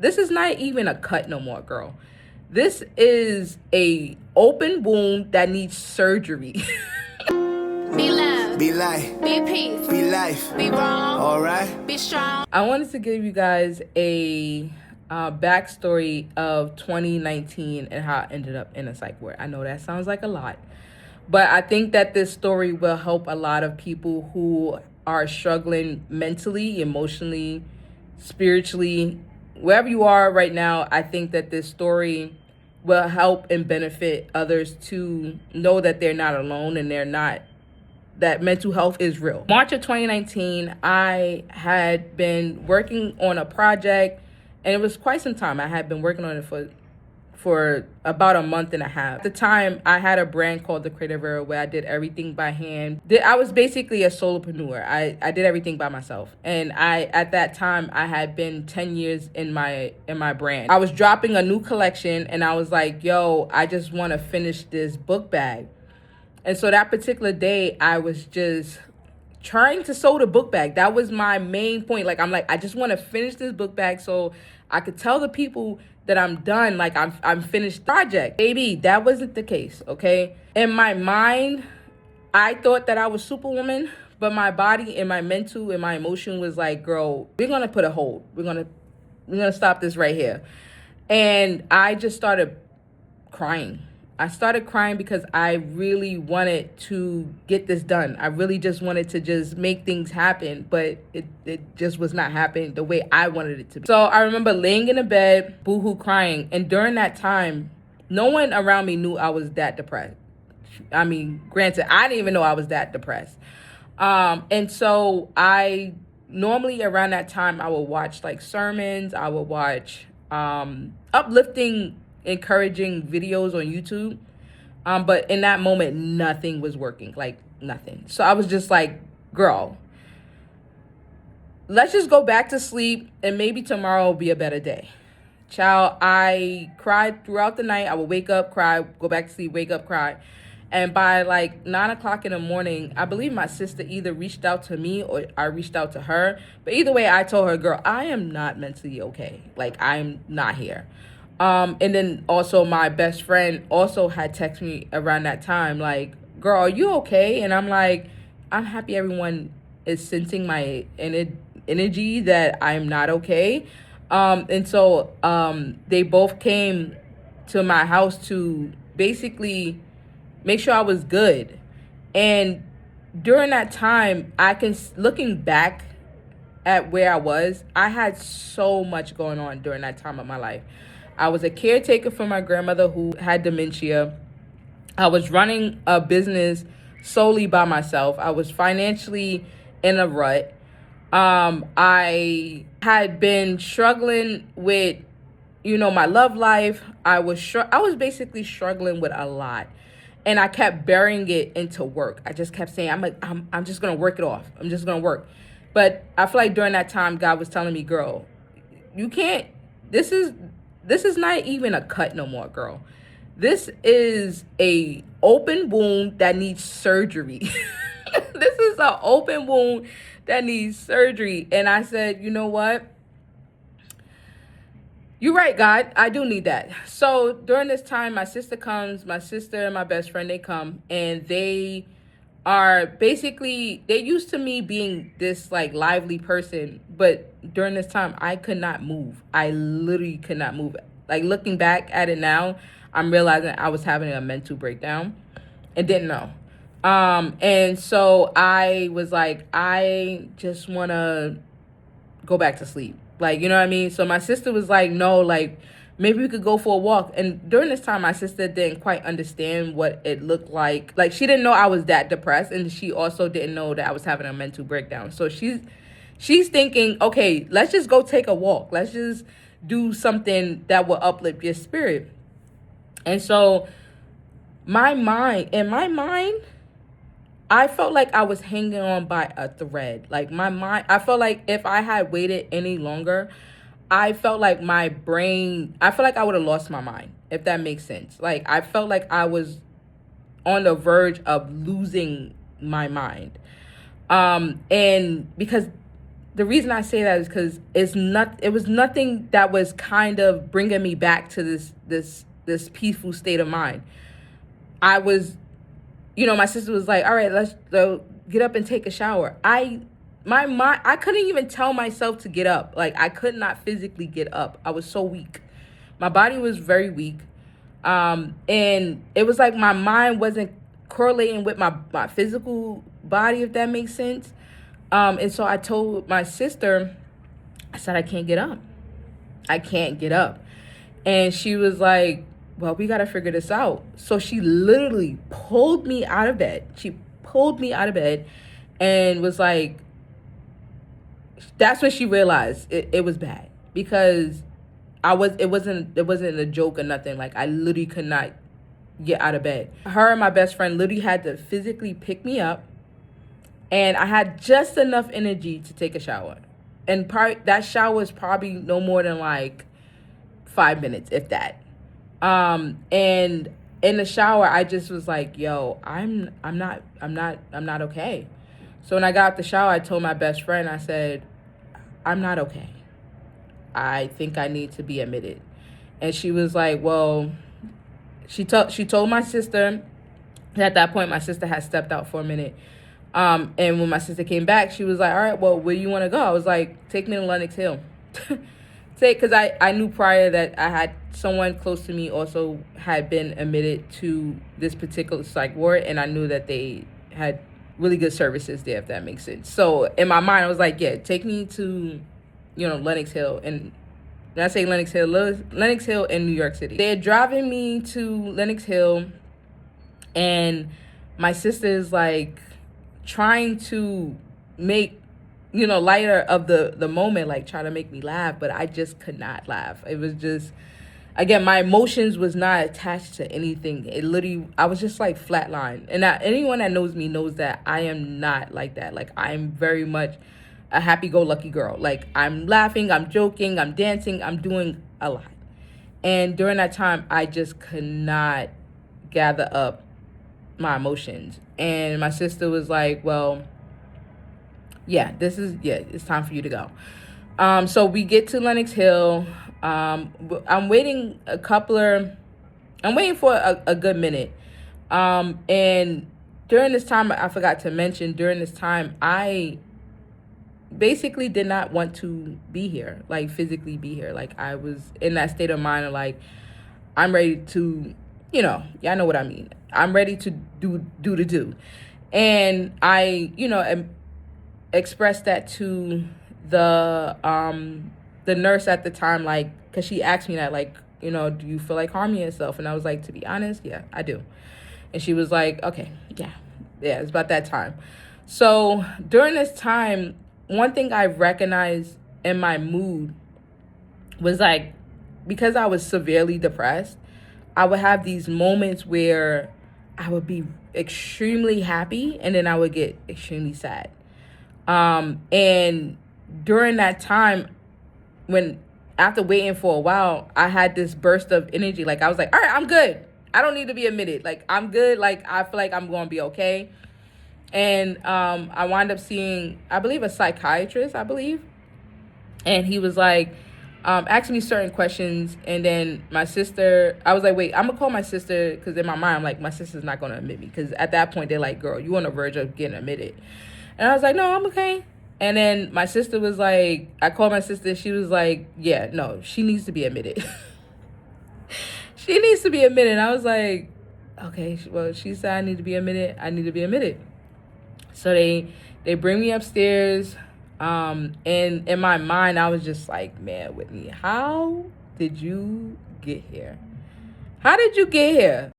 This is not even a cut no more, girl. This is a open wound that needs surgery. Be love. Be light. Be peace. Be life. Be wrong. All right. Be strong. I wanted to give you guys a backstory of 2019 and how I ended up in a psych ward. I know that sounds like a lot, but I think that this story will help a lot of people who are struggling mentally, emotionally, spiritually, wherever you are right now. I think that this story will help and benefit others to know that they're not alone and that mental health is real. March of 2019, I had been working on a project, and it was quite some time. I had been working on it for about a month and a half. At the time, I had a brand called The Creative Era where I did everything by hand. I was basically a solopreneur. I did everything by myself. And at that time, I had been 10 years in my brand. I was dropping a new collection, and I was like, yo, I just want to finish this book bag. And so that particular day, I was just trying to sew the book bag. That was my main point. I just want to finish this book bag so I could tell the people that I'm done, like I'm finished the project. Baby, that wasn't the case, okay? In my mind, I thought that I was Superwoman, but my body and my mental and my emotion was like, girl, we're gonna put a hold. We're gonna stop this right here. And I just started crying. I started crying because I really wanted to get this done. I really just wanted to just make things happen, but it just was not happening the way I wanted it to be. So I remember laying in the bed, boohoo crying. And during that time, no one around me knew I was that depressed. I mean, granted, I didn't even know I was that depressed. And so I normally around that time, I would watch like sermons. I would watch uplifting, encouraging videos on YouTube. But in that moment, nothing was working, like nothing. So I was just like, girl, let's just go back to sleep and maybe tomorrow will be a better day. Child, I cried throughout the night. I would wake up, cry, go back to sleep, wake up, cry. And by like 9 o'clock in the morning, I believe my sister either reached out to me or I reached out to her. But either way, I told her, girl, I am not mentally okay. Like, I'm not here. And then also my best friend also had texted me around that time, like, girl, are you okay? And I'm like, I'm happy everyone is sensing my energy that I'm not okay. And so they both came to my house to basically make sure I was good. And during that time, looking back at where I was, I had so much going on during that time of my life. I was a caretaker for my grandmother who had dementia. I was running a business solely by myself. I was financially in a rut. I had been struggling with, my love life. I was basically struggling with a lot. And I kept burying it into work. I just kept saying, I'm just going to work it off. I'm just going to work. But I feel like during that time, God was telling me, girl, you can't, this is not even a cut no more, girl. This is a open wound that needs surgery. This is an open wound that needs surgery. And I said, you know what? You're right, God. I do need that. So during this time, my sister and my best friend, they come, and they are basically, they're used to me being this like lively person, but during this time I could not move. I literally could not move. Like, looking back at it now, I'm realizing I was having a mental breakdown and didn't know. And so I was like, I just want to go back to sleep. Like, you know what I mean? So my sister was like, no, like, maybe we could go for a walk. And during this time, my sister didn't quite understand what it looked like. Like, she didn't know I was that depressed, and she also didn't know that I was having a mental breakdown. So she's thinking, okay, let's just go take a walk. Let's just do something that will uplift your spirit. And so in my mind, I felt like I was hanging on by a thread. Like, my mind, I felt like if I had waited any longer, I felt like I would have lost my mind, if that makes sense. Like, I felt like I was on the verge of losing my mind. And because the reason I say that is because it was nothing that was kind of bringing me back to this peaceful state of mind. I was, my sister was like, all right, let's get up and take a shower. My mind, I couldn't even tell myself to get up. Like, I could not physically get up. I was so weak. My body was very weak. And it was like my mind wasn't correlating with my physical body, if that makes sense. And so I told my sister, I said, I can't get up. I can't get up. And she was like, well, we got to figure this out. So she literally pulled me out of bed. She pulled me out of bed and was like, that's when she realized it was bad, because it wasn't a joke or nothing. Like, I literally could not get out of bed. Her and my best friend literally had to physically pick me up, and I had just enough energy to take a shower. And that shower was probably no more than like 5 minutes, if that. And in the shower, I just was like, yo, I'm not okay. So when I got out the shower, I told my best friend, I said, I'm not okay. I think I need to be admitted. And she was like, well, she told my sister. At that point, my sister had stepped out for a minute. And when my sister came back, she was like, all right, well, where you want to go? I was like, take me to Lenox Hill. Because I knew prior that I had someone close to me also had been admitted to this particular psych ward, and I knew that they had really good services there, if that makes sense. So in my mind, I was like, yeah, take me to, Lenox Hill. And when I say Lenox Hill in New York City. They're driving me to Lenox Hill, and my sister is like trying to make, lighter of the moment, like try to make me laugh, but I just could not laugh. It was just, again, my emotions was not attached to anything. It literally, I was just like flatline. And anyone that knows me knows that I am not like that. Like, I'm very much a happy-go-lucky girl. Like, I'm laughing, I'm joking, I'm dancing, I'm doing a lot. And during that time, I just could not gather up my emotions. And my sister was like, well, it's time for you to go. So we get to Lenox Hill. I'm waiting for a good minute. And during this time, I forgot to mention, I basically did not want to be here, like physically be here. Like, I was in that state of mind of like, I'm ready to, y'all know what I mean. I'm ready to do. And I, expressed that to the nurse at the time, like, because she asked me that, like, do you feel like harming yourself? And I was like, to be honest, yeah, I do. And she was like, okay, yeah, it's about that time. So during this time, one thing I recognized in my mood was like, because I was severely depressed, I would have these moments where I would be extremely happy and then I would get extremely sad. And during that time, after waiting for a while, I had this burst of energy. Like, I was like, all right, I'm good. I don't need to be admitted. Like, I'm good. Like, I feel like I'm going to be okay. And I wound up seeing, I believe, a psychiatrist, And he was like, asking me certain questions. And then my sister, I was like, wait, I'm going to call my sister. Because in my mind, I'm like, my sister's not going to admit me. Because at that point, they're like, girl, you on the verge of getting admitted. And I was like, no, I'm okay. And then my sister was like, I called my sister. She was like, yeah, no, she needs to be admitted. She needs to be admitted. And I was like, okay, well, she said I need to be admitted. I need to be admitted. So they bring me upstairs. And in my mind, I was just like, man, Whitney, how did you get here? How did you get here?